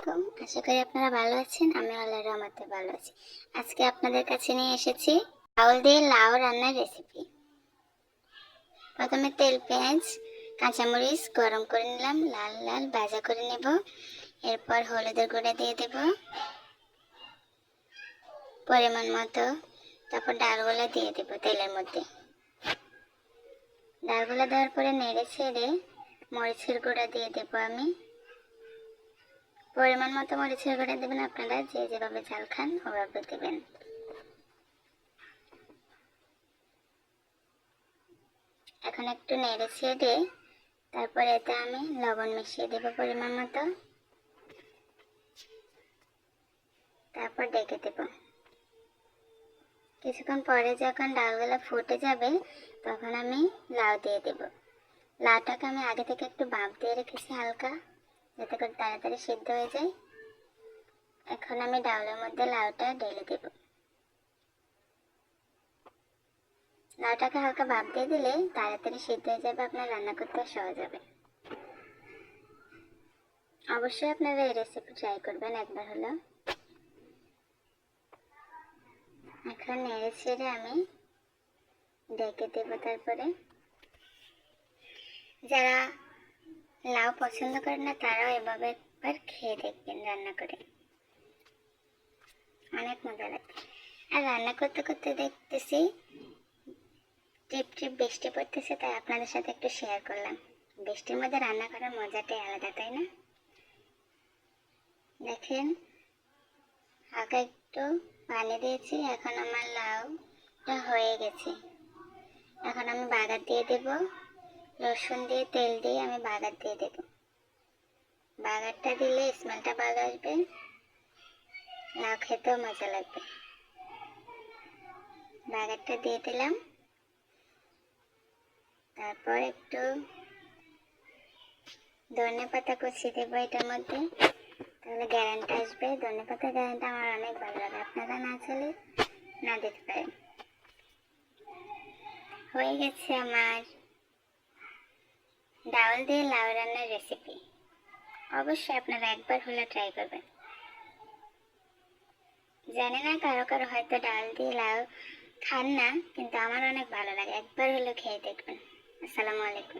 আলাইকুম। আশা করি আপনারা ভালো আছেন। আমি আল্লাহর রহমতে ভালো আছি। আজকে আপনাদের কাছে নিয়ে এসেছি চাউল দিয়ে লাউ রান্নার রেসিপি। প্রথমে তেল, পেঁয়াজ, কাঁচামরিচ গরম করে নিলাম, লাল লাল ভাজা করে নেব। এরপর হলুদের গুঁড়া দিয়ে দেব পরিমাণ মতো। তারপর ডালগুলো দিয়ে দেব তেলের মধ্যে। ডালগুলো দেওয়ার পরে নেড়ে ছেড়ে মরিচের গুঁড়া দিয়ে দেব আমি। পরিমাণ মতো মরিচের গুঁড়া দেবেন, আপনারা যে যেভাবে ঝাল খান ওভাবে দেবেন। এখন একটু নেড়ে ছেড়ে তারপর এতে আমি লবণ মিশিয়ে দেব পরিমাণ মতো। তারপর ডেকে দেব। কিছুক্ষণ পরে যখন ডালগুলো ফুটে যাবে তখন আমি লাউ দিয়ে দেব। লাউটাকে আমি আগে থেকে একটু ভাপ দিয়ে রেখেছি হালকা, যাতে করে তাড়াতাড়ি সিদ্ধ হয়ে যায়। এখন আমি ডালের মধ্যে লাউটা ঢেলে দেব। লাউটাকে হালকা ভাপ দিয়ে দিলে তাড়াতাড়ি সিদ্ধ হয়ে যাবে, আপনার রান্না করতে সহজ হবে। অবশ্যই আপনারা এই রেসিপি ট্রাই করবেন একবার হলো। এখন নেড়ে ছেড়ে আমি ঢেকে দেব। তারপরে যারা লাউ পছন্দ করেন না তারাও এভাবে একবার খেয়ে দেখবেন রান্না করে, অনেক মজা লাগে। আর রান্না করতে করতে দেখতেছি টিপ টিপ বৃষ্টি পড়তেছে, তাই আপনাদের সাথে একটু শেয়ার করলাম। বৃষ্টির মধ্যে রান্না করার মজাটাই আলাদা, তাই না? দেখেন হালকা একটু পানি দিয়েছি, এখন আমার লাউটা হয়ে গেছে। এখন আমি বাগার দিয়ে দেব, রসুন দিয়ে তেল দিয়ে আমি বাগার দিয়ে দেব। বাগারটা দিলে স্মেলটা ভালো আসবে, লাউ খেতেও মজা লাগবে। বাগারটা দিয়ে দিলাম। তারপর একটু ধনে পাতা কুচি দেবো এটার মধ্যে, তাহলে গ্যারান্টি আসবে। ধনে পাতা গ্যারান্টি আমার অনেক ভালো লাগে, আপনারা না চাইলে না দিতে পারেন। হয়ে গেছে আমার ডাউল দিয়ে লাউ রান্নার রেসিপি। অবশ্যই আপনারা একবার হলে ট্রাই করবেন। জানি না কারো কারো হয়তো ডাল দিয়ে লাউ খান না, কিন্তু আমার অনেক ভালো লাগে। একবার হলে খেয়ে দেখবেন। আসসালামু আলাইকুম।